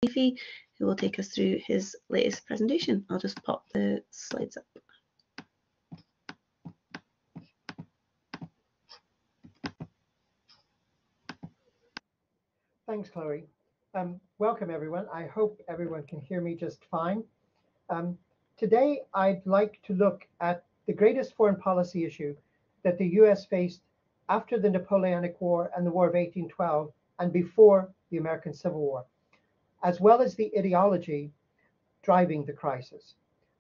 Leafy, who will take us through his latest presentation. I'll just pop the slides up. Thanks, Chloe. Welcome, everyone. I hope everyone can hear me just fine. Today, I'd like to look at the greatest foreign policy issue that the US faced after the Napoleonic War and the War of 1812 and before the American Civil War, as well as the ideology driving the crisis.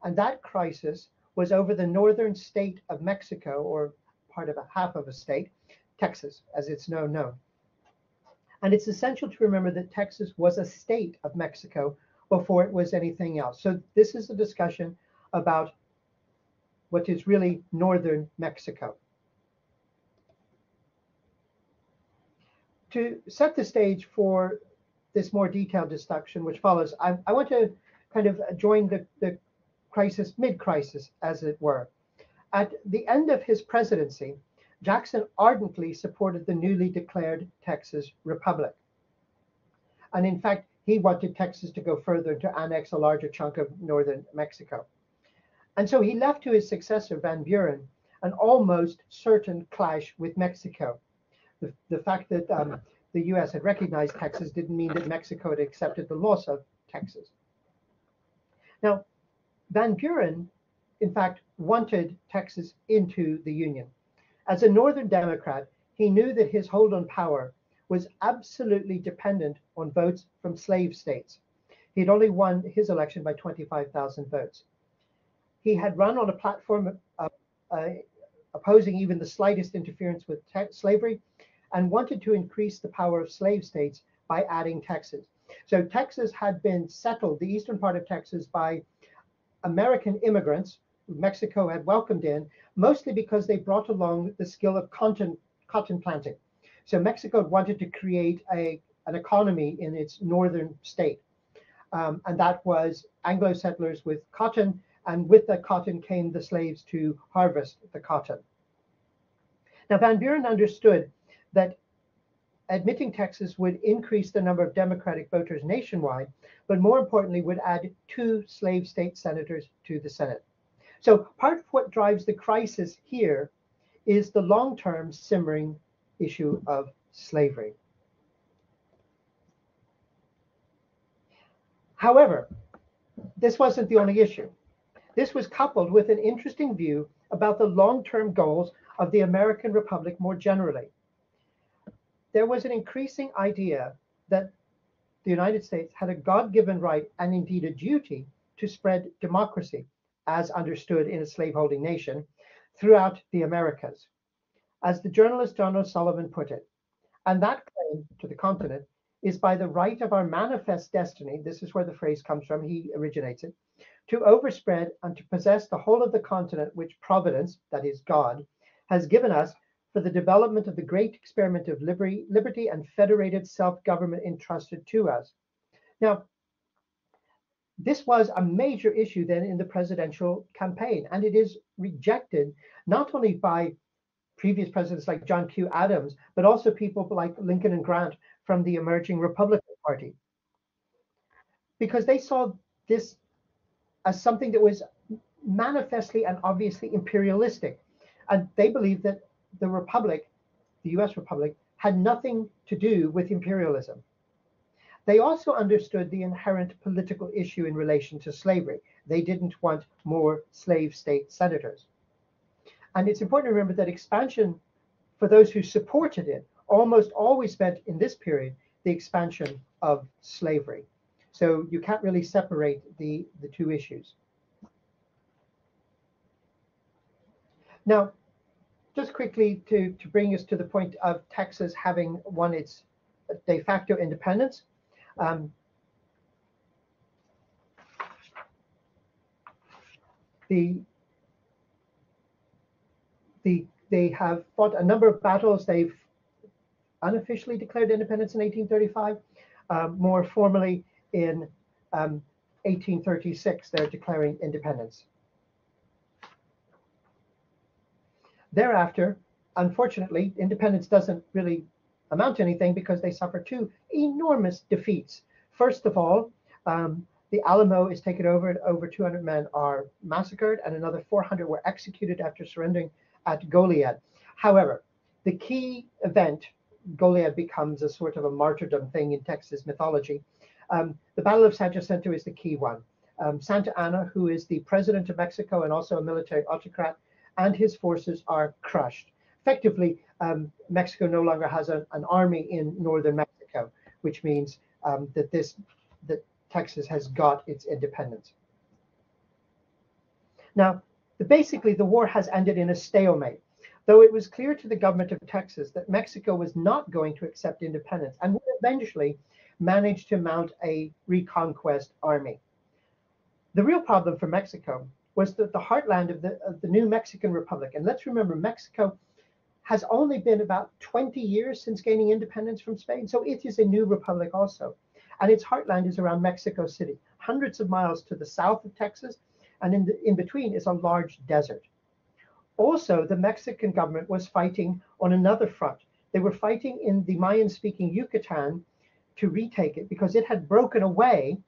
And that crisis was over the northern state of Mexico, or part of half of a state, Texas, as it's now known. And it's essential to remember that Texas was a state of Mexico before it was anything else. So this is a discussion about what is really northern Mexico. To set the stage for this more detailed discussion which follows, I want to kind of join the crisis, mid-crisis, as it were. At the end of his presidency, Jackson ardently supported the newly declared Texas Republic. And in fact, he wanted Texas to go further to annex a larger chunk of northern Mexico. And so he left to his successor, Van Buren, an almost certain clash with Mexico. The fact that the US had recognized Texas didn't mean that Mexico had accepted the loss of Texas. Now, Van Buren, in fact, wanted Texas into the Union. As a Northern Democrat, he knew that his hold on power was absolutely dependent on votes from slave states. He'd only won his election by 25,000 votes. He had run on a platform of opposing even the slightest interference with slavery and wanted to increase the power of slave states by adding Texas. So Texas had been settled, the eastern part of Texas, by American immigrants Mexico had welcomed in, mostly because they brought along the skill of cotton planting. So Mexico wanted to create an economy in its northern state. And that was Anglo settlers with cotton, and with the cotton came the slaves to harvest the cotton. Now, Van Buren understood that admitting Texas would increase the number of Democratic voters nationwide, but more importantly, would add 2 slave state senators to the Senate. So part of what drives the crisis here is the long-term simmering issue of slavery. However, this wasn't the only issue. This was coupled with an interesting view about the long-term goals of the American Republic more generally. There was an increasing idea that the United States had a God-given right and indeed a duty to spread democracy, as understood in a slaveholding nation, throughout the Americas. As the journalist John O'Sullivan put it, and that claim to the continent is by the right of our manifest destiny, this is where the phrase comes from, he originates it, to overspread and to possess the whole of the continent which Providence, that is God, has given us for the development of the great experiment of liberty and federated self-government entrusted to us. Now, this was a major issue then in the presidential campaign, and it is rejected not only by previous presidents like John Q. Adams, but also people like Lincoln and Grant from the emerging Republican Party, because they saw this as something that was manifestly and obviously imperialistic. And they believed that the Republic, the US Republic, had nothing to do with imperialism. They also understood the inherent political issue in relation to slavery. They didn't want more slave state senators. And it's important to remember that expansion, for those who supported it, almost always meant in this period the expansion of slavery. So you can't really separate the 2 issues. Now, just quickly to bring us to the point of Texas having won its de facto independence. They have fought a number of battles. They've unofficially declared independence in 1835. More formally in 1836, they're declaring independence. Thereafter, unfortunately, independence doesn't really amount to anything because they suffer 2 enormous defeats First of all, the Alamo is taken over, and over 200 men are massacred, and another 400 were executed after surrendering at Goliad. However, the key event, Goliad becomes a sort of a martyrdom thing in Texas mythology. The Battle of San Jacinto is the key one. Santa Anna, who is the president of Mexico and also a military autocrat, and his forces are crushed. Effectively, Mexico no longer has an army in northern Mexico, which means that Texas has got its independence. Now, basically, the war has ended in a stalemate, though it was clear to the government of Texas that Mexico was not going to accept independence and would eventually manage to mount a reconquest army. The real problem for Mexico was that the heartland of the new Mexican Republic, and let's remember, Mexico has only been about 20 years since gaining independence from Spain, so it is a new republic also. And its heartland is around Mexico City, hundreds of miles to the south of Texas, and in between is a large desert. Also, the Mexican government was fighting on another front. They were fighting in the Mayan-speaking Yucatan to retake it because it had broken away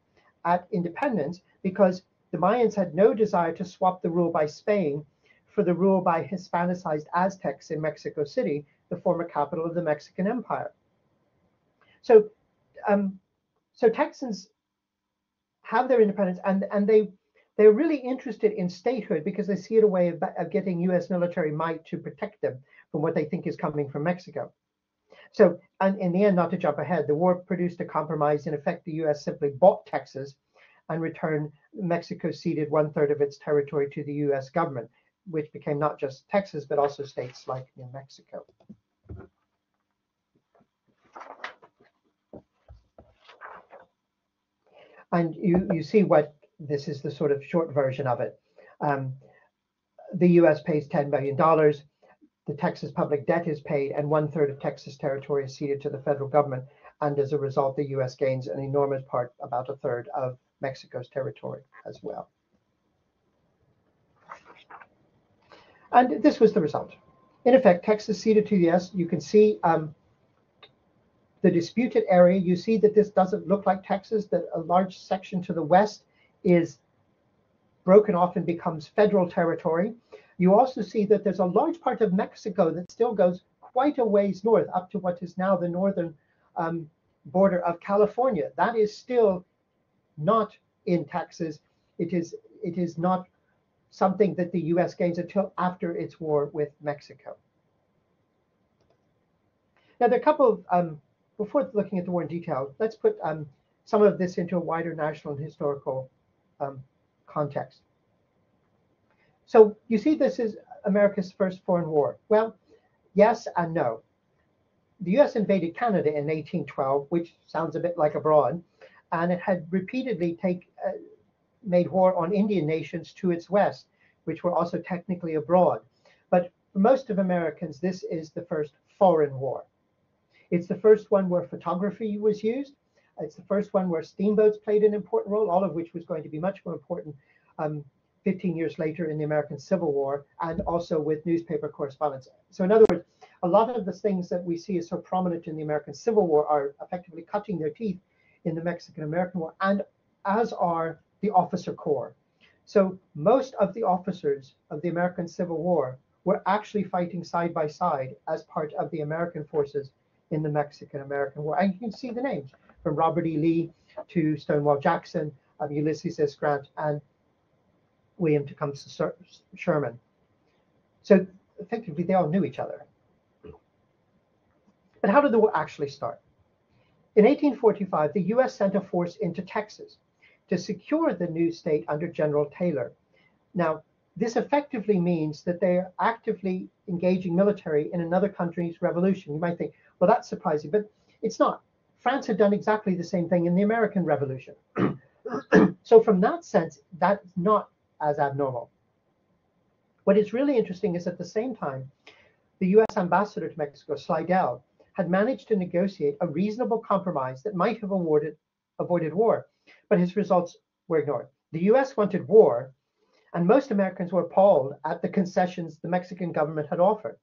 at independence because the Mayans had no desire to swap the rule by Spain for the rule by Hispanicized Aztecs in Mexico City, the former capital of the Mexican Empire. So Texans have their independence, and they're really interested in statehood because they see it a way of getting U.S. military might to protect them from what they think is coming from Mexico. So, and in the end, not to jump ahead, the war produced a compromise. In effect, the U.S. simply bought Texas, and returned Mexico ceded 1/3 of its territory to the U.S. government, which became not just Texas, but also states like New Mexico. And you see what this is, the sort of short version of it. The U.S. pays $10 million. The Texas public debt is paid, and 1/3 of Texas territory is ceded to the federal government. And as a result, the U.S. gains an enormous part, about 1/3 of Mexico's territory as well. And this was the result. In effect, Texas ceded to the U.S. You can see the disputed area. You see that this doesn't look like Texas, that a large section to the west is broken off and becomes federal territory. You also see that there's a large part of Mexico that still goes quite a ways north, up to what is now the northern border of California. That is still not in Texas. It is not something that the U.S. gains until after its war with Mexico. Now, there are a couple of, before looking at the war in detail, let's put some of this into a wider national and historical context. So you see, this is America's first foreign war. Well, yes and no. The U.S. invaded Canada in 1812, which sounds a bit like abroad, and it had repeatedly made war on Indian nations to its west, which were also technically abroad. But for most of Americans, this is the first foreign war. It's the first one where photography was used. It's the first one where steamboats played an important role, all of which was going to be much more important 15 years later in the American Civil War, and also with newspaper correspondence. So in other words, a lot of the things that we see as so prominent in the American Civil War are effectively cutting their teeth in the Mexican-American War, and as are the officer corps. So most of the officers of the American Civil War were actually fighting side by side as part of the American forces in the Mexican-American War. And you can see the names, from Robert E. Lee to Stonewall Jackson, Ulysses S. Grant, and William Tecumseh Sherman. So effectively, they all knew each other. But how did the war actually start? In 1845, the U.S. sent a force into Texas to secure the new state under General Taylor. Now, this effectively means that they are actively engaging military in another country's revolution. You might think, well, that's surprising, but it's not. France had done exactly the same thing in the American Revolution. So from that sense, that's not as abnormal. What is really interesting is at the same time, the U.S. ambassador to Mexico, Slidell, had managed to negotiate a reasonable compromise that might have avoided war, but his results were ignored. The U.S. wanted war, and most Americans were appalled at the concessions the Mexican government had offered.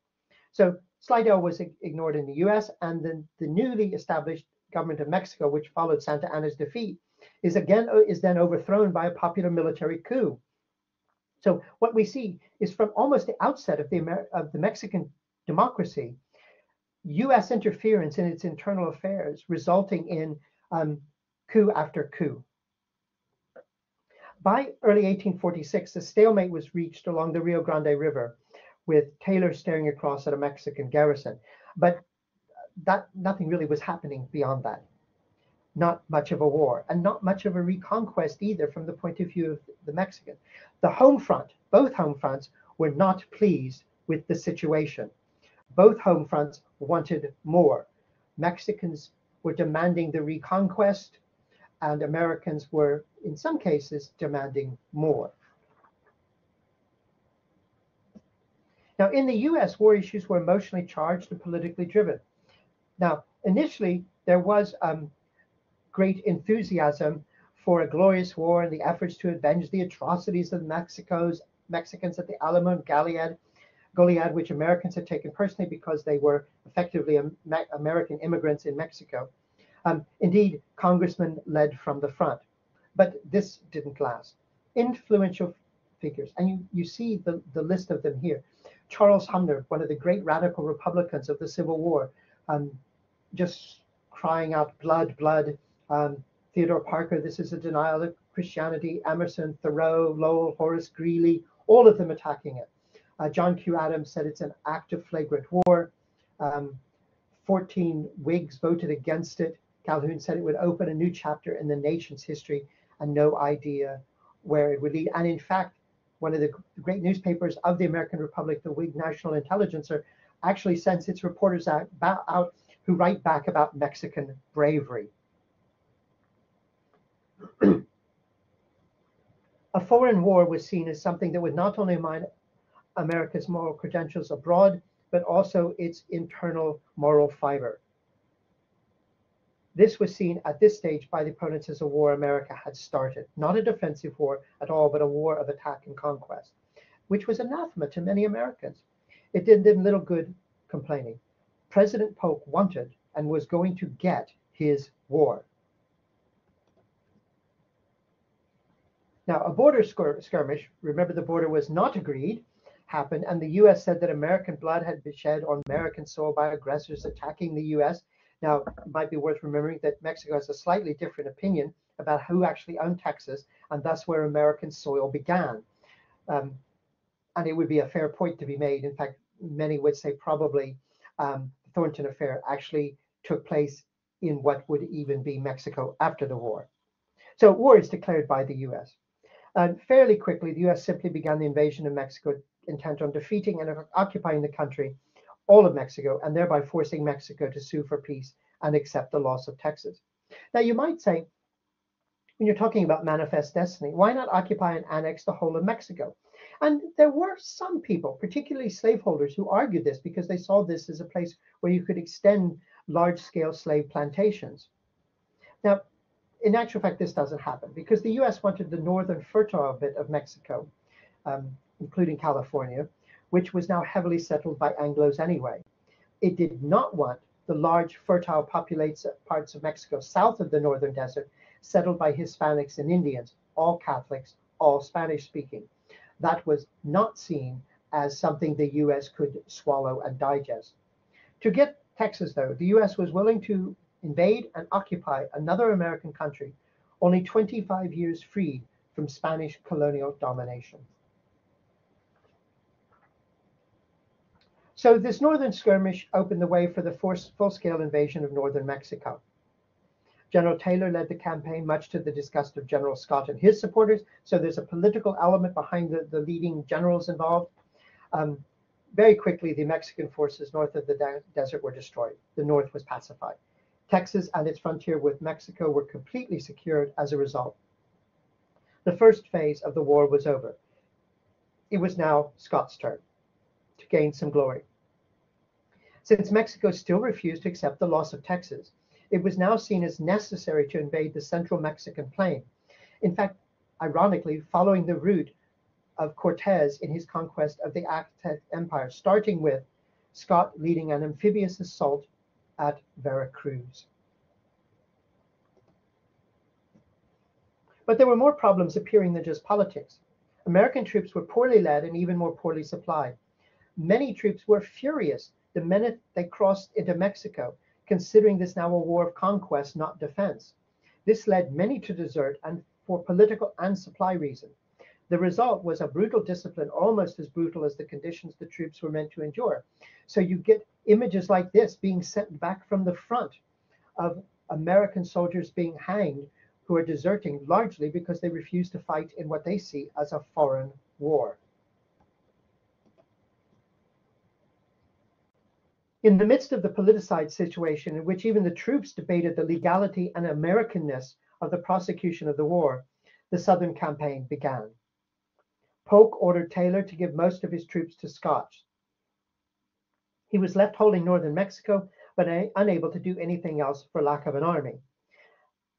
So Slidell was ignored in the U.S., and then the newly established government of Mexico, which followed Santa Anna's defeat, is then overthrown by a popular military coup. So what we see is from almost the outset of the Mexican democracy, U.S. interference in its internal affairs, resulting in coup after coup. By early 1846, a stalemate was reached along the Rio Grande River, with Taylor staring across at a Mexican garrison. But nothing really was happening beyond that. Not much of a war, and not much of a reconquest either from the point of view of the Mexican. The home front, both home fronts, were not pleased with the situation. Both home fronts wanted more. Mexicans were demanding the reconquest, and Americans were, in some cases, demanding more. Now, in the US, war issues were emotionally charged and politically driven. Now, initially, there was great enthusiasm for a glorious war and the efforts to avenge the atrocities of Mexicans at the Alamo and Goliad, which Americans had taken personally because they were effectively American immigrants in Mexico. Indeed, congressmen led from the front, but this didn't last. Influential figures, and you see the list of them here. Charles Sumner, one of the great radical Republicans of the Civil War, just crying out blood, blood. Theodore Parker, this is a denial of Christianity. Emerson, Thoreau, Lowell, Horace Greeley, all of them attacking it. John Q. Adams said it's an act of flagrant war. 14 Whigs voted against it. Calhoun said it would open a new chapter in the nation's history, and no idea where it would lead. And in fact, one of the great newspapers of the American Republic, the Whig National Intelligencer, actually sends its reporters out who write back about Mexican bravery. A foreign war was seen as something that would not only mine America's moral credentials abroad, but also its internal moral fiber. This was seen at this stage by the opponents as a war America had started, not a defensive war at all, but a war of attack and conquest, which was anathema to many Americans. It did them little good complaining. President Polk wanted and was going to get his war. Now, a border skirmish, remember the border was not agreed, happened, and the U.S. said that American blood had been shed on American soil by aggressors attacking the U.S. Now, it might be worth remembering that Mexico has a slightly different opinion about who actually owned Texas, and thus where American soil began. And it would be a fair point to be made. In fact, many would say probably the Thornton Affair actually took place in what would even be Mexico after the war. So war is declared by the U.S. Fairly quickly, the U.S. simply began the invasion of Mexico, intent on defeating and occupying the country, all of Mexico, and thereby forcing Mexico to sue for peace and accept the loss of Texas. Now, you might say, when you're talking about manifest destiny, why not occupy and annex the whole of Mexico? And there were some people, particularly slaveholders, who argued this because they saw this as a place where you could extend large-scale slave plantations. Now, in actual fact, this doesn't happen because the U.S. wanted the northern fertile bit of Mexico, including California, which was now heavily settled by Anglos anyway. It did not want the large fertile populated parts of Mexico south of the northern desert settled by Hispanics and Indians, all Catholics, all Spanish speaking. That was not seen as something the U.S. could swallow and digest. To get Texas, though, the U.S. was willing to invade and occupy another American country, only 25 years freed from Spanish colonial domination. So this northern skirmish opened the way for the full-scale invasion of northern Mexico. General Taylor led the campaign, much to the disgust of General Scott and his supporters. So there's a political element behind the leading generals involved. Very quickly, the Mexican forces north of the desert were destroyed. The north was pacified. Texas and its frontier with Mexico were completely secured as a result. The first phase of the war was over. It was now Scott's turn to gain some glory. Since Mexico still refused to accept the loss of Texas, it was now seen as necessary to invade the central Mexican plain. In fact, ironically, following the route of Cortez in his conquest of the Aztec Empire, starting with Scott leading an amphibious assault at Veracruz. But there were more problems appearing than just politics. American troops were poorly led and even more poorly supplied. Many troops were furious the minute they crossed into Mexico, considering this now a war of conquest, not defense. This led many to desert, and for political and supply reasons. The result was a brutal discipline, almost as brutal as the conditions the troops were meant to endure. So you get images like this being sent back from the front of American soldiers being hanged who are deserting, largely because they refuse to fight in what they see as a foreign war. In the midst of the politicized situation, in which even the troops debated the legality and Americanness of the prosecution of the war, the Southern campaign began. Polk ordered Taylor to give most of his troops to Scotch. He was left holding northern Mexico, but unable to do anything else for lack of an army.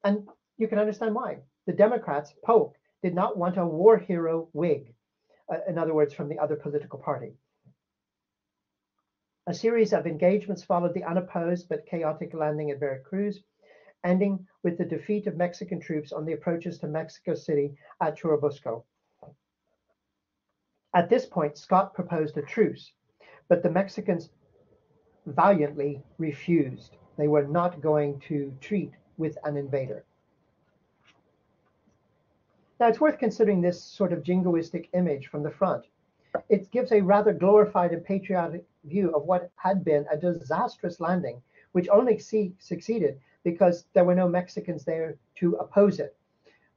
And you can understand why. The Democrats, Polk, did not want a war hero Whig, in other words, from the other political party. A series of engagements followed the unopposed but chaotic landing at Veracruz, ending with the defeat of Mexican troops on the approaches to Mexico City at Churubusco. At this point, Scott proposed a truce, but the Mexicans valiantly refused. They were not going to treat with an invader. Now, it's worth considering this sort of jingoistic image from the front. It gives a rather glorified and patriotic view of what had been a disastrous landing, which only succeeded because there were no Mexicans there to oppose it.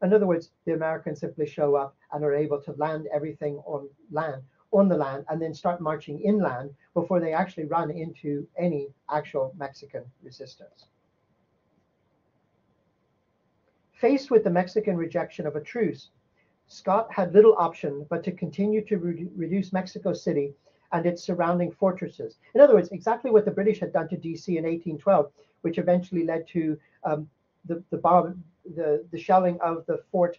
In other words, the Americans simply show up and are able to land everything on the land, and then start marching inland before they actually run into any actual Mexican resistance. Faced with the Mexican rejection of a truce, Scott had little option but to continue to reduce Mexico City and its surrounding fortresses. In other words, exactly what the British had done to DC in 1812, which eventually led to the shelling of the fort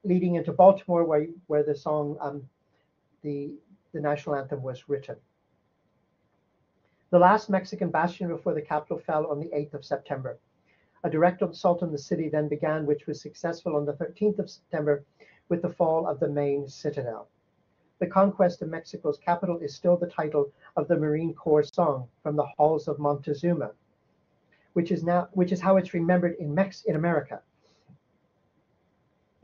leading into Baltimore, where the song, the national anthem, was written. The last Mexican bastion before the capital fell on the 8th of September. A direct assault on the city then began, which was successful on the 13th of September with the fall of the main citadel. The conquest of Mexico's capital is still the title of the Marine Corps song from the halls of Montezuma, which is how it's remembered in America.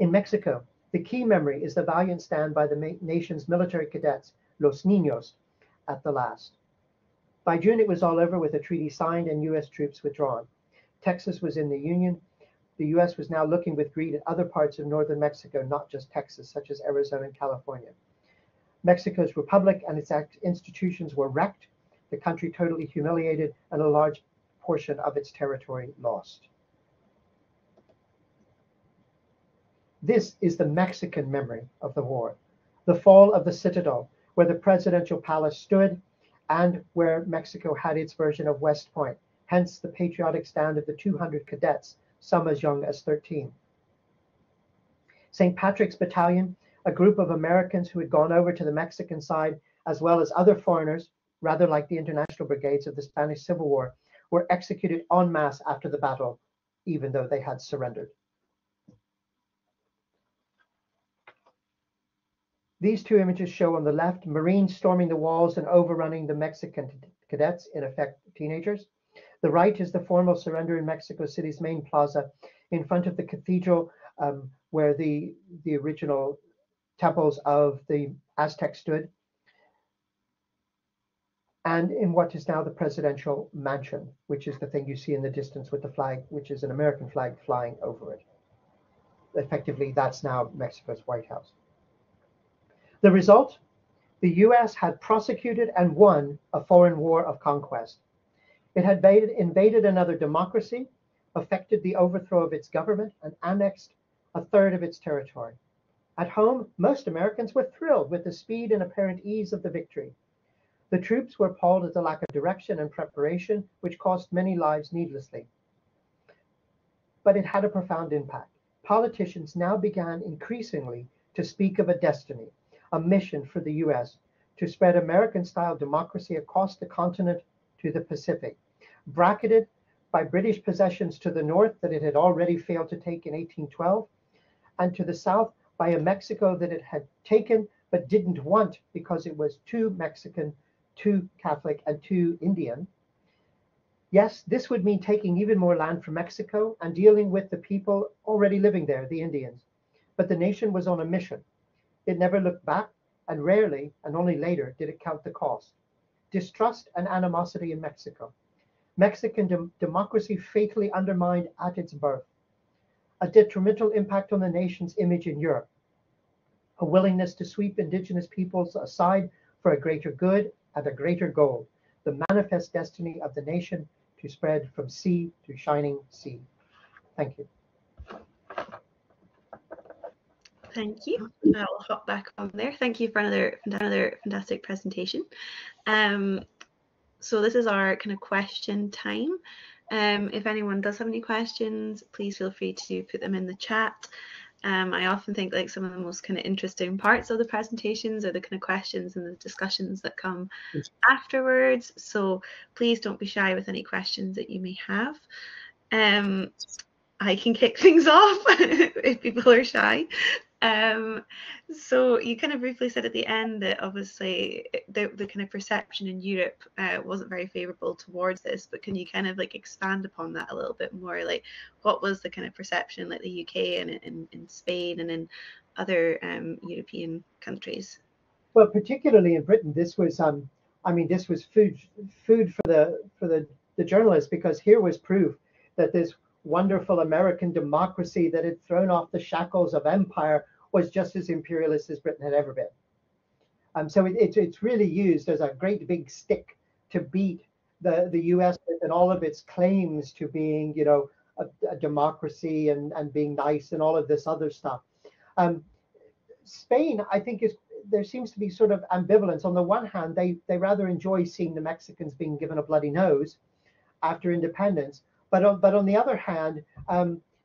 In Mexico, the key memory is the valiant stand by the nation's military cadets, Los Niños, at the last. By June, it was all over with a treaty signed and U.S. troops withdrawn. Texas was in the Union. The U.S. was now looking with greed at other parts of northern Mexico, not just Texas, such as Arizona and California. Mexico's republic and its institutions were wrecked, the country totally humiliated, and a large portion of its territory lost. This is the Mexican memory of the war. The fall of the citadel, where the presidential palace stood, and where Mexico had its version of West Point, hence the patriotic stand of the 200 cadets, some as young as 13. St. Patrick's Battalion, a group of Americans who had gone over to the Mexican side, as well as other foreigners, rather like the international brigades of the Spanish Civil War, were executed en masse after the battle, even though they had surrendered. These two images show on the left Marines storming the walls and overrunning the Mexican cadets, in effect teenagers. The right is the formal surrender in Mexico City's main plaza in front of the cathedral, where the original temples of the Aztecs stood, and in what is now the presidential mansion, which is the thing you see in the distance with the flag, which is an American flag flying over it. Effectively, that's now Mexico's White House. The result? The US had prosecuted and won a foreign war of conquest. It had invaded another democracy, effected the overthrow of its government, and annexed a third of its territory. At home, most Americans were thrilled with the speed and apparent ease of the victory. The troops were appalled at the lack of direction and preparation, which cost many lives needlessly. But it had a profound impact. Politicians now began increasingly to speak of a destiny, a mission for the US to spread American-style democracy across the continent to the Pacific, bracketed by British possessions to the north that it had already failed to take in 1812, and to the south by a Mexico that it had taken but didn't want because it was too Mexican, too Catholic, and too Indian. Yes, this would mean taking even more land from Mexico and dealing with the people already living there, the Indians. But the nation was on a mission. It never looked back, and rarely, and only later, did it count the cost. Distrust and animosity in Mexico. Mexican democracy fatally undermined at its birth. A detrimental impact on the nation's image in Europe. A willingness to sweep indigenous peoples aside for a greater good and a greater goal. The manifest destiny of the nation to spread from sea to shining sea. Thank you. Thank you. I'll hop back on there. Thank you for another fantastic presentation. So this is our kind of question time. If anyone does have any questions, please feel free to put them in the chat. I often think like some of the most kind of interesting parts of the presentations are the kind of questions and the discussions that come afterwards. So please don't be shy with any questions that you may have. I can kick things off if people are shy. So you kind of briefly said at the end that obviously the kind of perception in Europe wasn't very favorable towards this, but can you kind of like expand upon that a little bit more? Like what was the kind of perception like the UK and in Spain and in other European countries? Well, particularly in Britain, this was this was food for the journalists, because here was proof that this wonderful American democracy that had thrown off the shackles of empire was just as imperialist as Britain had ever been. So it's really used as a great big stick to beat the US and all of its claims to being, you know, a democracy and being nice and all of this other stuff. Spain, I think, there seems to be sort of ambivalence. On the one hand, they rather enjoy seeing the Mexicans being given a bloody nose after independence. But on the other hand,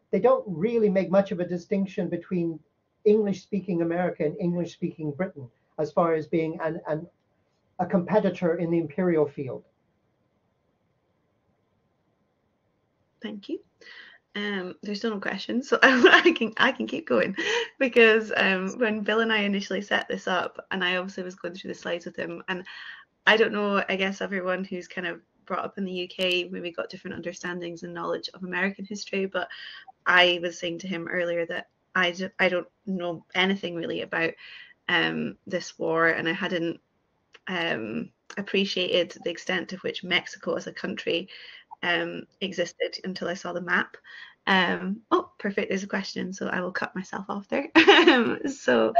they don't really make much of a distinction between English-speaking America and English-speaking Britain as far as being a competitor in the imperial field. Thank you. There's still no questions, so I can keep going, because when Bill and I initially set this up, and I obviously was going through the slides with him, and I don't know, I guess everyone who's kind of brought up in the UK maybe got different understandings and knowledge of American history, but I was saying to him earlier that I don't know anything really about this war, and I hadn't appreciated the extent to which Mexico as a country existed until I saw the map. Oh, perfect, there's a question, so I will cut myself off there. So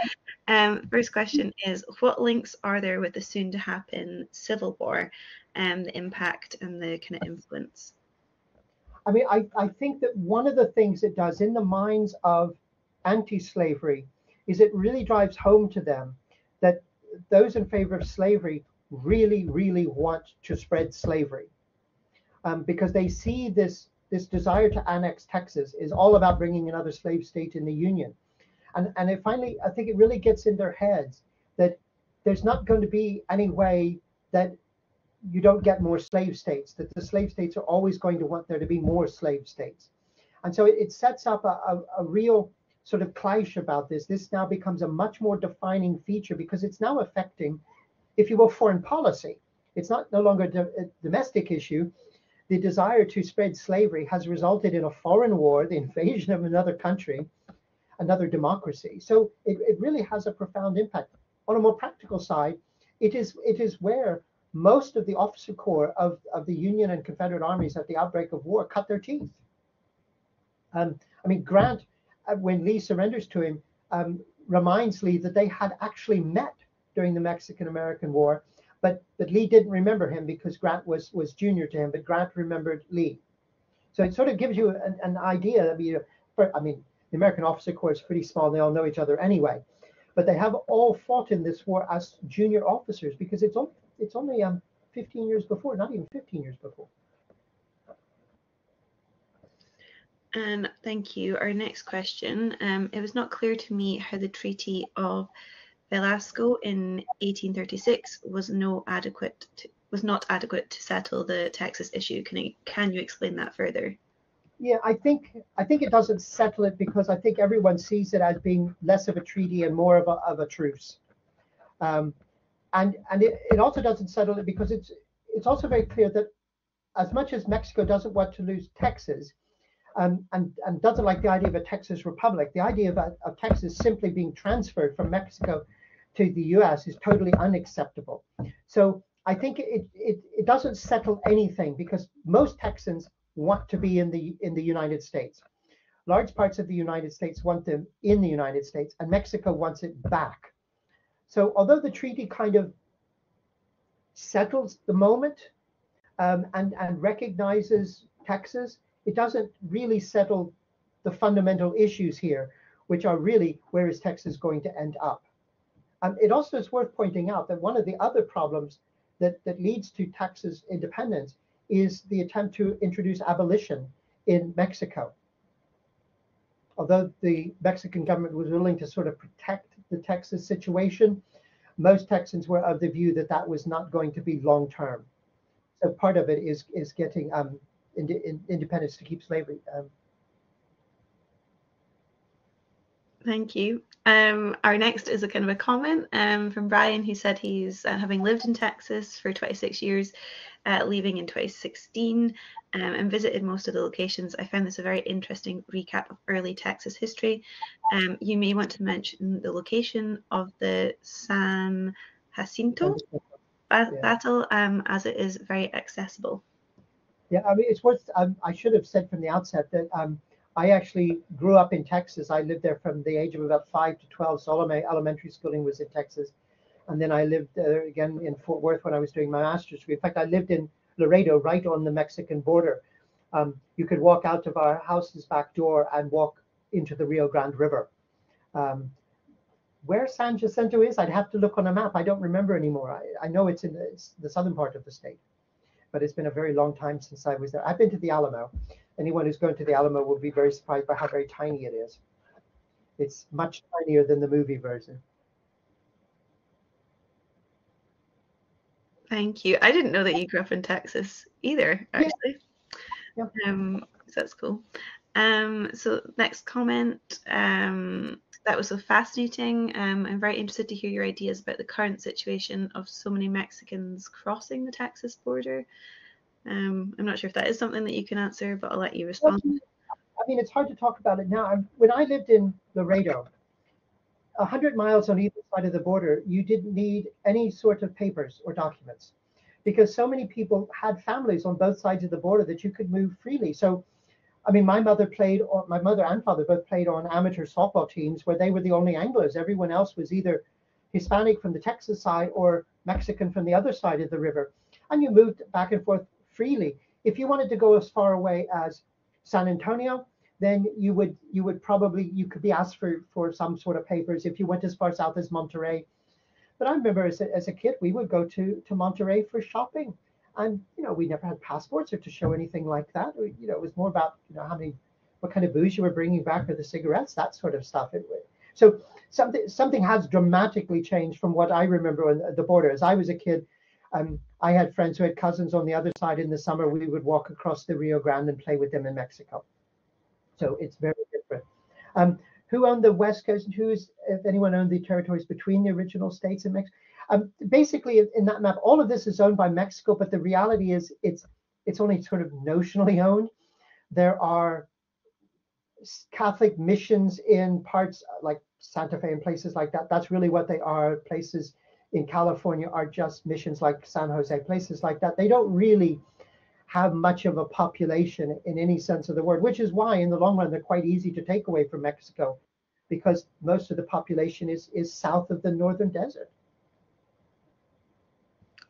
first question is, what links are there with the soon to happen civil war and the impact and the kind of influence? I mean, I think that one of the things it does in the minds of anti-slavery is it really drives home to them that those in favor of slavery really, really want to spread slavery, because they see this desire to annex Texas is all about bringing another slave state in the Union. And it finally, I think it really gets in their heads that there's not going to be any way that you don't get more slave states, that the slave states are always going to want there to be more slave states. And so it sets up a real sort of clash about this. This now becomes a much more defining feature because it's now affecting, if you will, foreign policy. It's not no longer a domestic issue. The desire to spread slavery has resulted in a foreign war, the invasion of another country, another democracy. So it really has a profound impact. On a more practical side, it is where most of the officer corps of the Union and Confederate armies at the outbreak of war cut their teeth. I mean, Grant, when Lee surrenders to him, reminds Lee that they had actually met during the Mexican-American War, but Lee didn't remember him because Grant was junior to him, but Grant remembered Lee. So it sort of gives you an idea that the American officer corps is pretty small. They all know each other anyway, but they have all fought in this war as junior officers because it's only 15 years before, not even 15 years before. And thank you. Our next question. It was not clear to me how the Treaty of Velasco in 1836 was not adequate to settle the Texas issue. Can you explain that further? Yeah, I think it doesn't settle it because I think everyone sees it as being less of a treaty and more of a truce. Um, and it also doesn't settle it because it's also very clear that as much as Mexico doesn't want to lose Texas, and doesn't like the idea of a Texas republic, the idea of Texas simply being transferred from Mexico to the U.S. is totally unacceptable. So I think it doesn't settle anything because most Texans want to be in the United States. Large parts of the United States want them in the United States, and Mexico wants it back. So although the treaty kind of settles the moment, and recognizes Texas, it doesn't really settle the fundamental issues here, which are really where is Texas going to end up. It also is worth pointing out that one of the other problems that leads to Texas independence is the attempt to introduce abolition in Mexico. Although the Mexican government was willing to sort of protect the Texas situation, most Texans were of the view that that was not going to be long term. So part of it is getting independence to keep slavery. Thank you. Our next is a kind of a comment from Brian, who said he's having lived in Texas for 26 years, leaving in 2016, and visited most of the locations. I found this a very interesting recap of early Texas history. You may want to mention the location of the San Jacinto Yeah. battle, as it is very accessible. Yeah, I mean, it's worth. I should have said from the outset that I actually grew up in Texas. I lived there from the age of about 5 to 12. So all of my elementary schooling was in Texas, and then I lived again in Fort Worth when I was doing my master's degree. In fact, I lived in Laredo, right on the Mexican border. You could walk out of our house's back door and walk into the Rio Grande River. Um, where San Jacinto is, I'd have to look on a map. I don't remember anymore. I know it's in the southern part of the state, but it's been a very long time since I was there. I've been to the Alamo. Anyone who's going to the Alamo will be very surprised by how very tiny it is. It's much tinier than the movie version. Thank you. I didn't know that you grew up in Texas either, Yeah, actually. yeah. So that's cool. So next comment. That was so fascinating. I'm very interested to hear your ideas about the current situation of so many Mexicans crossing the Texas border. I'm not sure if that is something that you can answer, but I'll let you Well, respond. I mean, it's hard to talk about it now. When I lived in Laredo, 100 miles on either side of the border, you didn't need any sort of papers or documents because so many people had families on both sides of the border that you could move freely. So, I mean, my mother and father both played on amateur softball teams where they were the only anglers. Everyone else was either Hispanic from the Texas side or Mexican from the other side of the river. And you moved back and forth freely. If you wanted to go as far away as San Antonio, then you would probably you could be asked for some sort of papers. If you went as far south as Monterey, but I remember as a kid, we would go to Monterey for shopping. And, we never had passports or to show anything like that. It was more about, what kind of booze you were bringing back or the cigarettes, that sort of stuff. So something has dramatically changed from what I remember on the border. As I was a kid, I had friends who had cousins on the other side in the summer. We would walk across the Rio Grande and play with them in Mexico. So it's very different. Um, who owned the West Coast? If anyone owned the territories between the original states and Mexico? Basically, in that map, all of this is owned by Mexico, but the reality is it's only sort of notionally owned. There are Catholic missions in parts like Santa Fe and places like that. That's really what they are. Places in California are just missions like San Jose, places like that. They don't really have much of a population in any sense of the word, which is why in the long run they're quite easy to take away from Mexico because most of the population is south of the northern desert.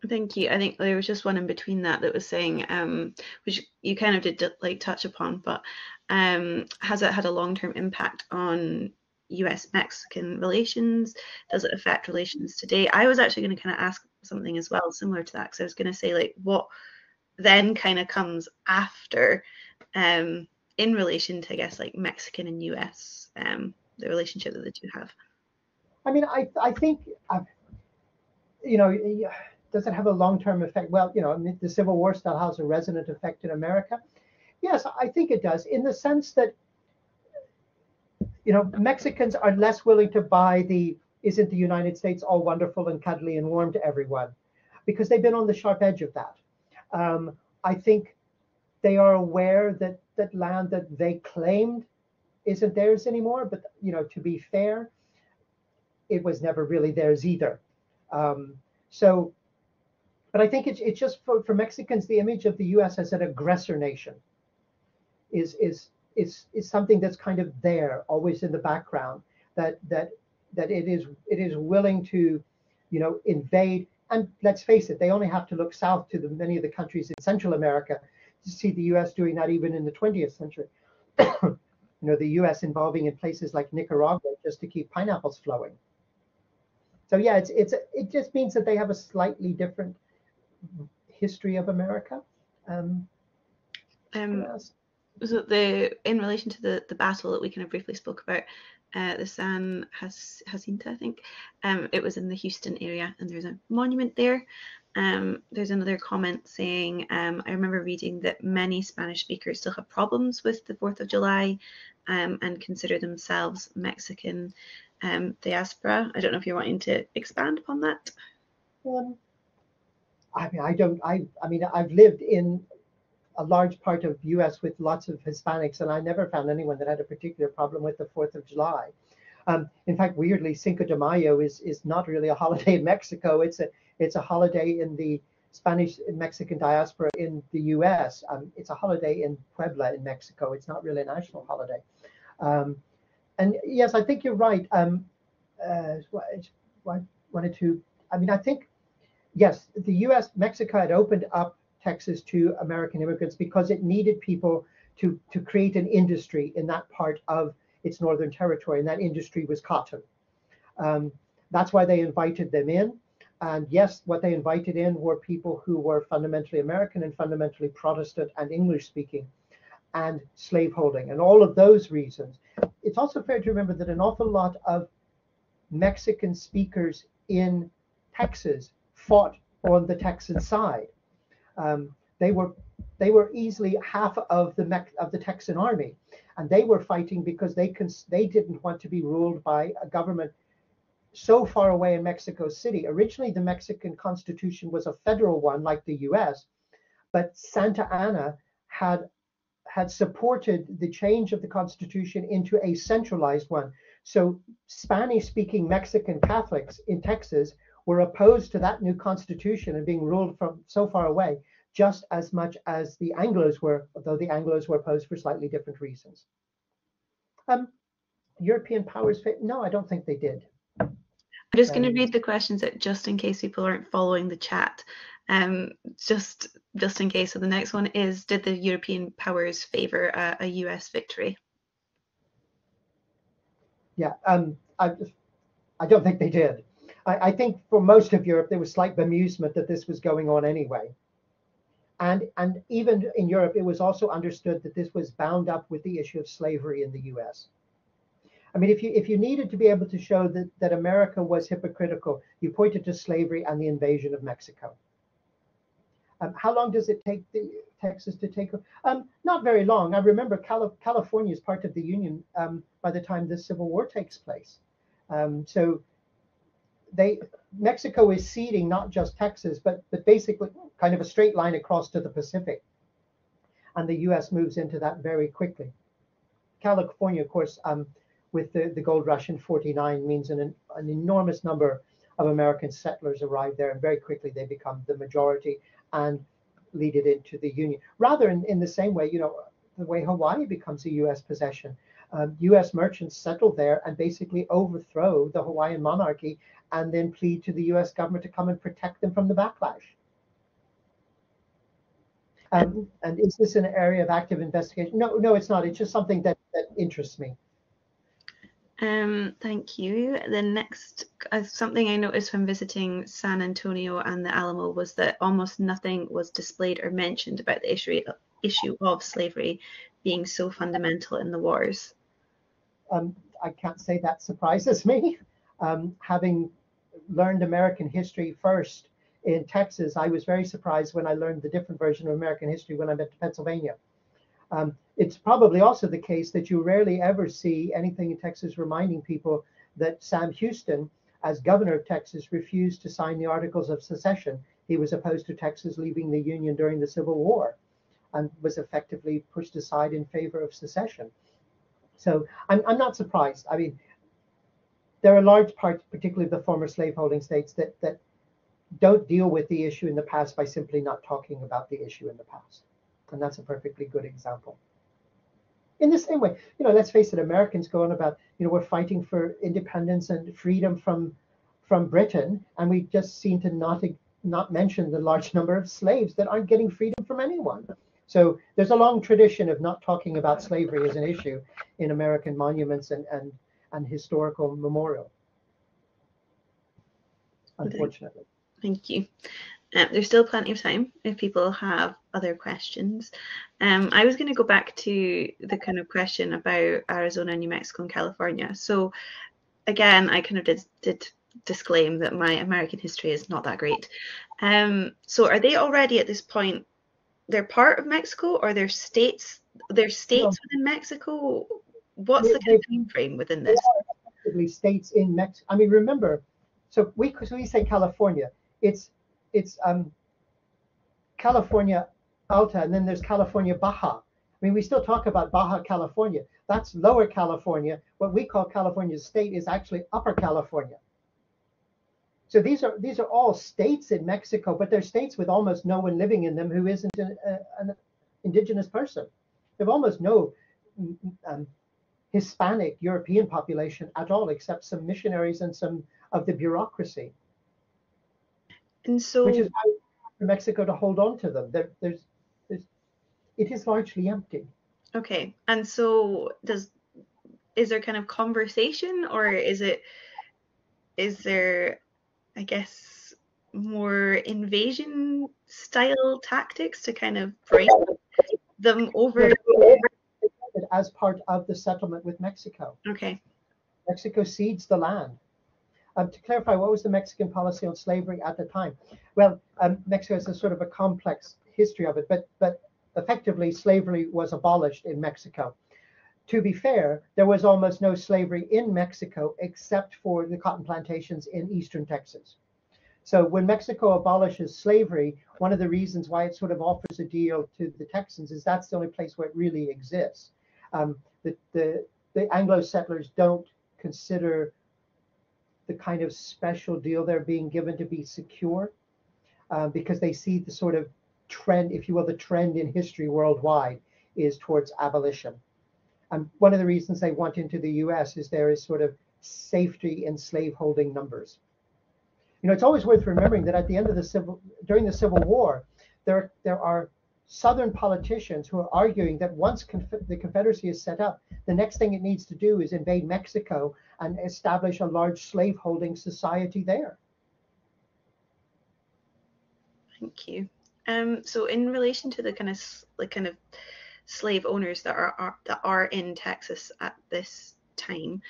Thank you. I think there was just one in between that was saying, which you kind of did like touch upon, but has it had a long-term impact on US-Mexican relations? Does it affect relations today? I was actually going to kind of ask something as well, similar to that, because I was going to say like what then kind of comes after, in relation to, I guess, like Mexican and US, the relationship that the two have. I mean, I think, you know, does it have a long-term effect? Well, I mean, the Civil War still has a resonant effect in America. Yes, I think it does, in the sense that, Mexicans are less willing to buy the "isn't the United States all wonderful and cuddly and warm to everyone," because they've been on the sharp edge of that. I think they are aware that that land that they claimed isn't theirs anymore. But to be fair, it was never really theirs either. Um, so, but I think it's just for Mexicans, the image of the U.S. as an aggressor nation is is something that's kind of there, always in the background. That it is willing to, invade. And let's face it, they only have to look south to many of the countries in Central America to see the U.S. doing that even in the 20th century. The U.S. involving in places like Nicaragua just to keep pineapples flowing. So yeah, it just means that they have a slightly different history of America. Um, Um, yes. so in relation to the battle that we kind of briefly spoke about, the San Jacinta, I think, it was in the Houston area, and there's a monument there. There's another comment saying, I remember reading that many Spanish speakers still have problems with the 4th of July, and consider themselves Mexican diaspora. I don't know if you're wanting to expand upon that. Um, I mean, I don't. I mean, I've lived in a large part of U.S. with lots of Hispanics, and I never found anyone that had a particular problem with the 4th of July. In fact, weirdly, Cinco de Mayo is not really a holiday in Mexico. It's a holiday in the Spanish and Mexican diaspora in the U.S. It's a holiday in Puebla in Mexico. It's not really a national holiday. Um, and yes, I think you're right. I wanted to. I mean, I think yes, the U.S. Mexico had opened up Texas to American immigrants because it needed people to create an industry in that part of its northern territory, and that industry was cotton. Um, that's why they invited them in. And yes, what they invited in were people who were fundamentally American and fundamentally Protestant and English speaking and slaveholding and all of those reasons. It's also fair to remember that an awful lot of Mexican speakers in Texas fought on the Texan side. Um, they were they were easily half of the Texan army, and they were fighting because they didn't want to be ruled by a government so far away in Mexico City. Originally, the Mexican Constitution was a federal one like the U.S., but Santa Anna had supported the change of the Constitution into a centralized one. So Spanish-speaking Mexican Catholics in Texas were opposed to that new Constitution and being ruled from so far away, just as much as the Anglos were, although the Anglos were opposed for slightly different reasons. Um, European powers, no, I don't think they did. I'm just going to read the questions out just in case people aren't following the chat. Just in case. So the next one is: did the European powers favour a US victory? Yeah, I don't think they did. I think for most of Europe there was slight bemusement that this was going on anyway. And even in Europe, it was also understood that this was bound up with the issue of slavery in the U.S. I mean, if you needed to be able to show that America was hypocritical, you pointed to slavery and the invasion of Mexico. How long does it take Texas to take? Not very long. I remember California is part of the Union by the time the Civil War takes place. So Mexico is ceding not just Texas, but basically kind of a straight line across to the Pacific. And the U.S. moves into that very quickly. California, of course, with the gold rush in '49 means an enormous number of American settlers arrive there, and very quickly they become the majority and lead it into the Union. Rather in the same way, the way Hawaii becomes a U.S. possession. U.S. merchants settle there and basically overthrow the Hawaiian monarchy and then plead to the U.S. government to come and protect them from the backlash. And is this an area of active investigation? No, it's not. It's just something that interests me. Thank you. The next, something I noticed when visiting San Antonio and the Alamo was that almost nothing was displayed or mentioned about the issue of slavery being so fundamental in the wars. I can't say that surprises me. Having learned American history first in Texas, I was very surprised when I learned the different version of American history when I went to Pennsylvania. It's probably also the case that you rarely ever see anything in Texas reminding people that Sam Houston, as governor of Texas, refused to sign the Articles of Secession. He was opposed to Texas leaving the Union during the Civil War and was effectively pushed aside in favor of secession. So I'm not surprised. I mean, there are large parts, particularly the former slaveholding states, that don't deal with the issue in the past by simply not talking about the issue in the past. And that's a perfectly good example. In the same way, let's face it, Americans go on about, we're fighting for independence and freedom from Britain, and we just seem to not mention the large number of slaves that aren't getting freedom from anyone. So there's a long tradition of not talking about slavery as an issue in American monuments and historical memorial, unfortunately. Thank you. There's still plenty of time if people have other questions. I was going to go back to the kind of question about Arizona, New Mexico, and California. So again, I kind of did disclaim that my American history is not that great. So are they already at this point, they're part of Mexico, or they're states within Mexico? What's the kind of time frame within this? They are effectively states in Mexico. I mean, remember, so we say California, it's California Alta, and then there's California Baja. I mean, we still talk about Baja California. That's Lower California. What we call California State is actually Upper California. So these are all states in Mexico, but they're states with almost no one living in them who isn't an indigenous person. They have almost no Hispanic European population at all, except some missionaries and some of the bureaucracy. And so, which is why for Mexico to hold on to them. It is largely empty. Okay, and so is there kind of conversation, or is there, I guess, more invasion style tactics to kind of break them over? As part of the settlement with Mexico. Okay. Mexico cedes the land. To clarify, what was the Mexican policy on slavery at the time? Well, Mexico has a sort of a complex history of it, but effectively slavery was abolished in Mexico. To be fair, there was almost no slavery in Mexico except for the cotton plantations in eastern Texas. So when Mexico abolishes slavery, one of the reasons why it sort of offers a deal to the Texans is that's the only place where it really exists. The Anglo settlers don't consider the kind of special deal they're being given to be secure, because they see the sort of trend, if you will, the trend in history worldwide is towards abolition. And one of the reasons they want into the US is there is sort of safety in slaveholding numbers. It's always worth remembering that at the end of during the Civil War, there are Southern politicians who are arguing that once the Confederacy is set up, the next thing it needs to do is invade Mexico and establish a large slaveholding society there. Thank you. So in relation to the kind of slave owners that are in Texas at this time,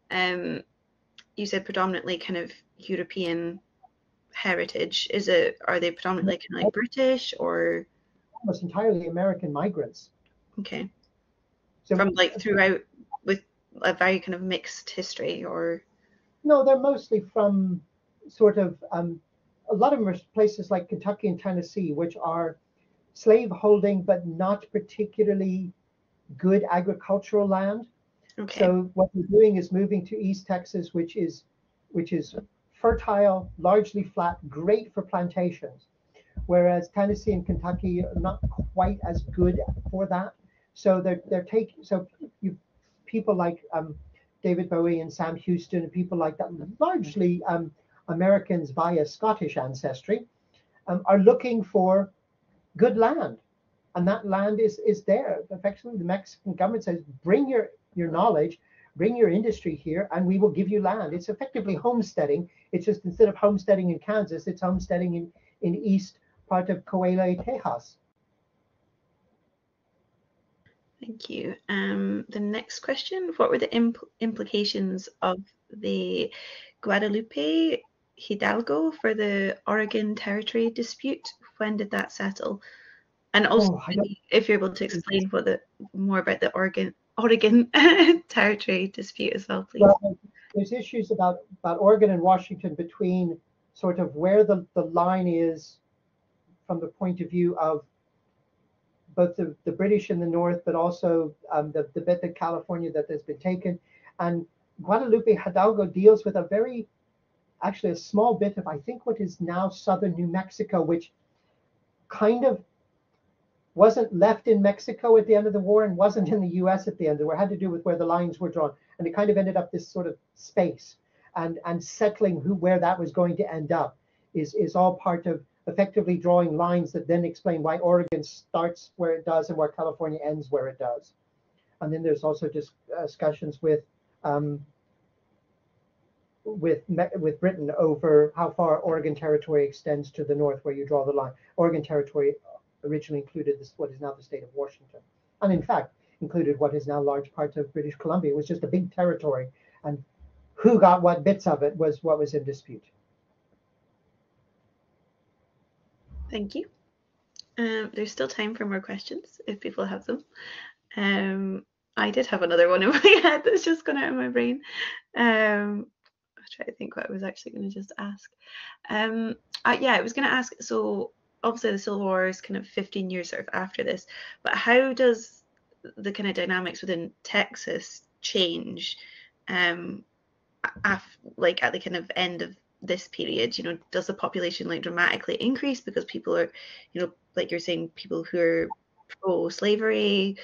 you said predominantly kind of European heritage. Are they predominantly kind of like British or? Almost entirely American migrants. Okay. So from like throughout, with a very kind of mixed history, or? No, they're mostly from sort of, a lot of them are places like Kentucky and Tennessee, which are slave holding, but not particularly good agricultural land. Okay. So what they're doing is moving to East Texas, which is fertile, largely flat, great for plantations. Whereas Tennessee and Kentucky are not quite as good for that. So they're taking, so people like David Bowie and Sam Houston and people like that, largely Americans via Scottish ancestry, are looking for good land. And that land is there. Effectively, the Mexican government says, bring your knowledge, bring your industry here, and we will give you land. It's effectively homesteading. It's just instead of homesteading in Kansas, it's homesteading in east part of Coahuila, Tejas. Thank you. The next question, what were the implications of the Guadalupe Hidalgo for the Oregon Territory dispute? When did that settle? And also, Oh, I don't. if you're able to explain what the more about the Oregon territory dispute as well, please. Well, there's issues about Oregon and Washington between sort of where the line is from the point of view of both the British in the north, but also the bit of California that has been taken. And Guadalupe Hidalgo deals with actually a small bit of, I think, what is now southern New Mexico, which kind of wasn't left in Mexico at the end of the war and wasn't in the US at the end of the war. It had to do with where the lines were drawn. And it kind of ended up this sort of space. And settling where that was going to end up is all part of effectively drawing lines that then explain why Oregon starts where it does and where California ends where it does. And then there's also discussions with Britain over how far Oregon Territory extends to the north, where you draw the line. Oregon Territory originally included what is now the state of Washington, and in fact included what is now large parts of British Columbia. It was just a big territory, and who got what bits of it was what was in dispute. Thank you. There's still time for more questions if people have them. I did have another one in my head that's just gone out of my brain. I'll try to think what I was actually going to just ask. I was going to ask, so obviously the Civil War is kind of 15 years sort of after this, but how does the kind of dynamics within Texas change like at the kind of end of this period? You know, does the population like dramatically increase because people are, you know, like you're saying, people who are pro-slavery,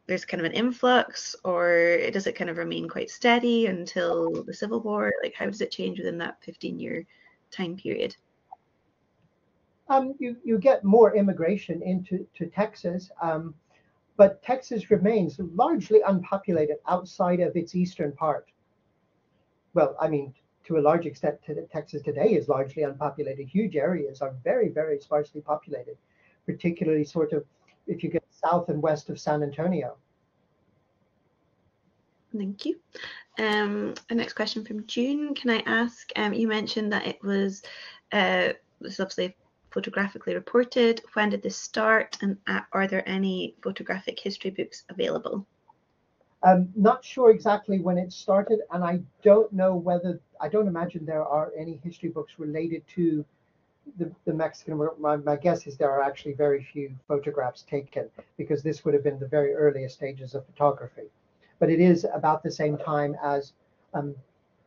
there's kind of an influx, or does it kind of remain quite steady until the Civil War? Like, how does it change within that 15-year time period? You get more immigration into Texas, but Texas remains largely unpopulated outside of its eastern part. Well, I mean, to a large extent, Texas today is largely unpopulated. Huge areas are very, very sparsely populated, particularly sort of if you get south and west of San Antonio. Thank you. A next question from June. Can I ask, you mentioned that it was, this is obviously photographically reported. When did this start, and are there any photographic history books available? I'm not sure exactly when it started, and I don't imagine there are any history books related to the Mexican War. My guess is there are actually very few photographs taken, because this would have been the very earliest stages of photography. But it is about the same time as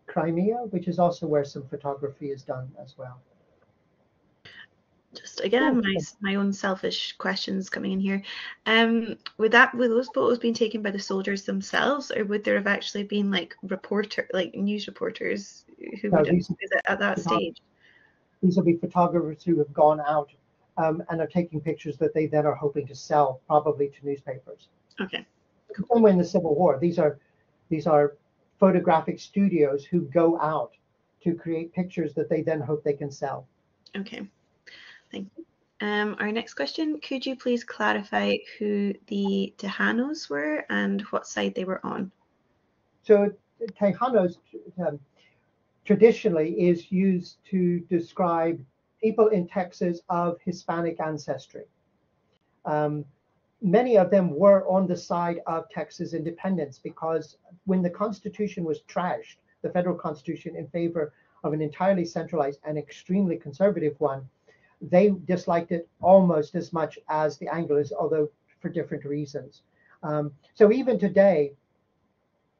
Crimea, which is also where some photography is done as well. Just again, my own selfish questions coming in here. Would those photos being taken by the soldiers themselves, or would there have actually been like news reporters who would visit at that stage? These will be photographers who have gone out and are taking pictures that they then are hoping to sell, probably to newspapers. Okay. Same way in the Civil War, these are photographic studios who go out to create pictures that they then hope they can sell. Okay. Thank you. Our next question, could you please clarify who the Tejanos were and what side they were on? So Tejanos traditionally is used to describe people in Texas of Hispanic ancestry. Many of them were on the side of Texas independence, because when the Constitution was trashed, the federal Constitution, in favor of an entirely centralized and extremely conservative one, they disliked it almost as much as the Anglos, although for different reasons. So even today,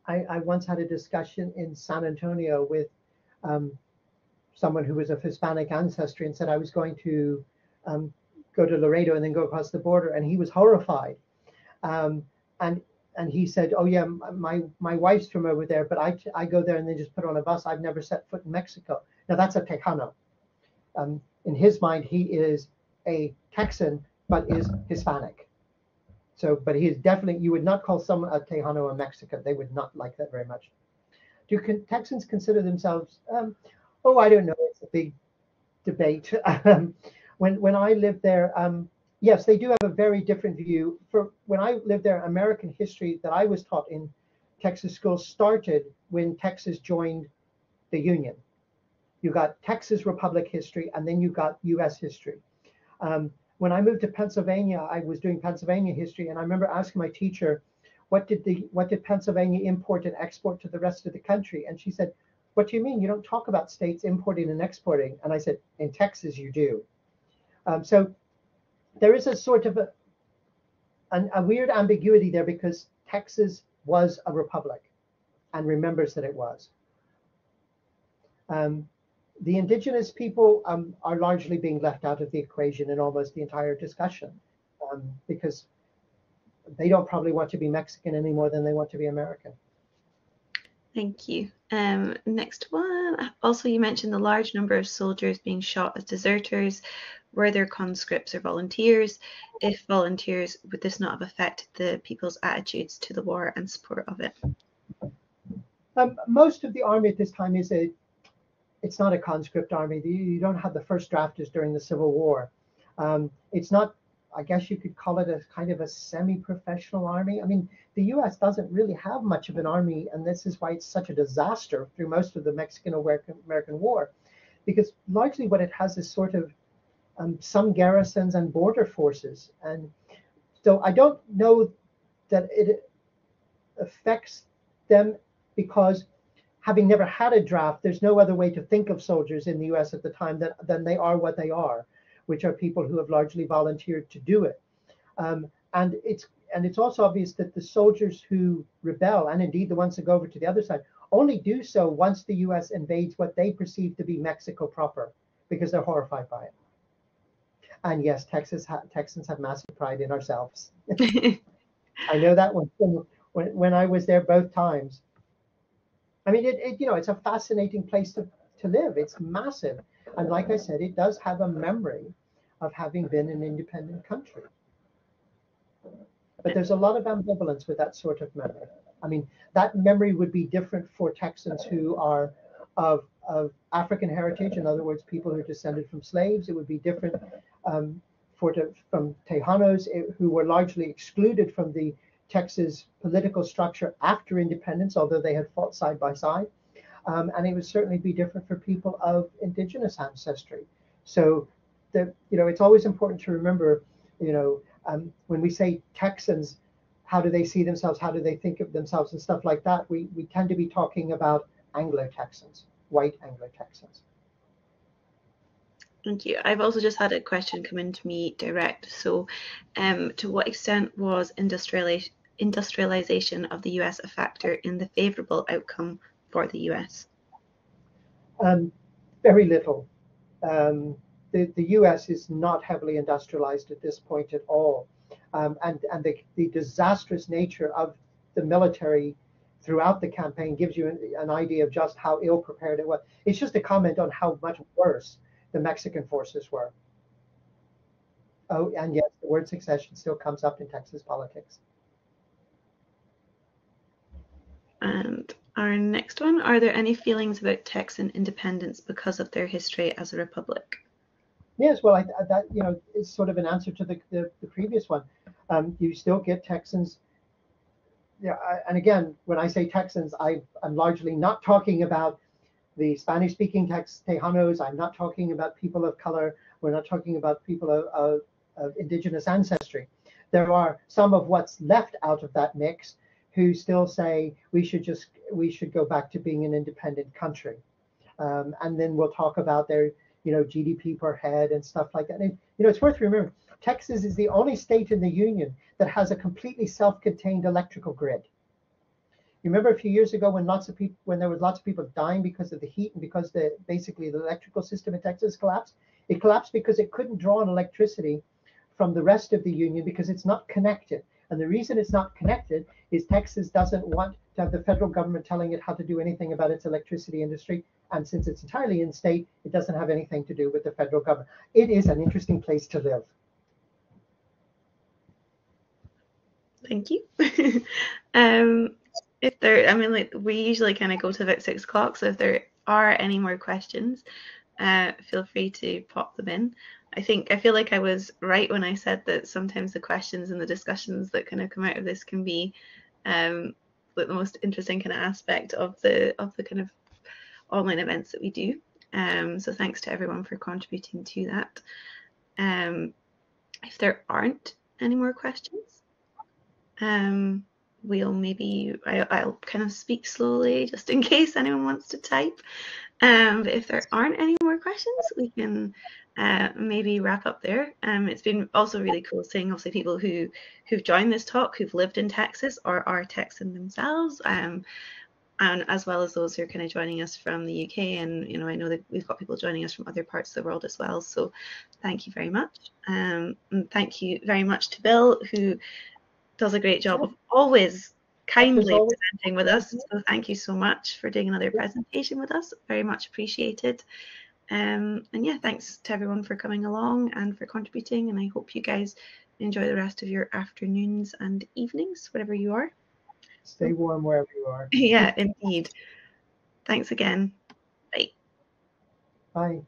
I once had a discussion in San Antonio with someone who was of Hispanic ancestry, and said I was going to go to Laredo and then go across the border, and he was horrified. And he said, "Oh yeah, my wife's from over there, but I go there and then just put on a bus. I've never set foot in Mexico." Now that's a Tejano. In his mind, he is a Texan, but is Hispanic. So, but he is definitely, you would not call someone a Tejano a Mexican. They would not like that very much. Do Texans consider themselves? Oh, I don't know. It's a big debate. When I lived there, yes, they do have a very different view. For when I lived there, American history that I was taught in Texas schools started when Texas joined the Union. You got Texas Republic history, and then you got U.S. history. when I moved to Pennsylvania, I was doing Pennsylvania history, and I remember asking my teacher, what did Pennsylvania import and export to the rest of the country? And she said, what do you mean? You don't talk about states importing and exporting. And I said, in Texas, you do. So there is a sort of a weird ambiguity there, because Texas was a republic and remembers that it was. The indigenous people are largely being left out of the equation in almost the entire discussion, because they don't probably want to be Mexican any more than they want to be American. Thank you. Next one. Also, you mentioned the large number of soldiers being shot as deserters. Were there conscripts or volunteers? If volunteers, would this not have affected the people's attitudes to the war and support of it? Most of the army at this time it's not a conscript army. You don't have the first drafters during the Civil War. It's not, I guess you could call it a kind of a semi-professional army. I mean, the US doesn't really have much of an army, and this is why it's such a disaster through most of the Mexican-American War, because largely what it has is sort of some garrisons and border forces. And so I don't know that it affects them, because having never had a draft, there's no other way to think of soldiers in the US at the time than they are what they are, which are people who have largely volunteered to do it. And it's also obvious that the soldiers who rebel, and indeed the ones that go over to the other side, only do so once the US invades what they perceive to be Mexico proper, because they're horrified by it. And yes, Texans have massive pride in ourselves. I know that when I was there both times. I mean, it's a fascinating place to live. It's massive. And like I said, it does have a memory of having been an independent country. But there's a lot of ambivalence with that sort of memory. I mean, that memory would be different for Texans who are of African heritage, in other words, people who are descended from slaves. It would be different from Tejanos, who were largely excluded from the Texas political structure after independence, although they had fought side by side. And it would certainly be different for people of indigenous ancestry. So, it's always important to remember, when we say Texans, how do they see themselves? How do they think of themselves and stuff like that? We tend to be talking about Anglo-Texans, white Anglo-Texans. Thank you. I've also just had a question come in to me direct. So, to what extent was industrialization of the US a factor in the favorable outcome for the US? Very little. The US is not heavily industrialized at this point at all. And the disastrous nature of the military throughout the campaign gives you an idea of just how ill prepared it was. It's just a comment on how much worse the Mexican forces were. Oh, and yes, the word succession still comes up in Texas politics. And our next one, are there any feelings about Texan independence because of their history as a republic? Yes, well, that is sort of an answer to the previous one. You still get Texans. Yeah, and again, when I say Texans, I'm largely not talking about the Spanish-speaking Tejanos. I'm not talking about people of color. We're not talking about people of indigenous ancestry. There are some of what's left out of that mix who still say we should go back to being an independent country. And then we'll talk about their GDP per head and stuff like that. And it's worth remembering, Texas is the only state in the union that has a completely self-contained electrical grid. You remember a few years ago when there was lots of people dying because of the heat and because basically the electrical system in Texas collapsed? It collapsed because it couldn't draw on electricity from the rest of the union because it's not connected. And the reason it's not connected is Texas doesn't want to have the federal government telling it how to do anything about its electricity industry. And since it's entirely in state, it doesn't have anything to do with the federal government. It is an interesting place to live. Thank you. We usually kind of go to about 6 o'clock. So if there are any more questions, feel free to pop them in. I feel like I was right when I said that sometimes the questions and the discussions that kind of come out of this can be like the most interesting kind of aspect of the kind of online events that we do. So thanks to everyone for contributing to that. if there aren't any more questions, we'll maybe, I'll kind of speak slowly just in case anyone wants to type. But if there aren't any more questions, we can maybe wrap up there. It's been also really cool seeing obviously people who've joined this talk, who've lived in Texas or are Texan themselves, and as well as those who are kind of joining us from the UK. And I know that we've got people joining us from other parts of the world as well. So thank you very much. And thank you very much to Bill, who does a great job of always kindly always. presenting with us. So thank you so much for doing another presentation with us. Very much appreciated. And yeah, thanks to everyone for coming along and for contributing. And I hope you guys enjoy the rest of your afternoons and evenings, whatever you are. Stay warm wherever you are. Yeah, indeed. Thanks again. Bye. Bye.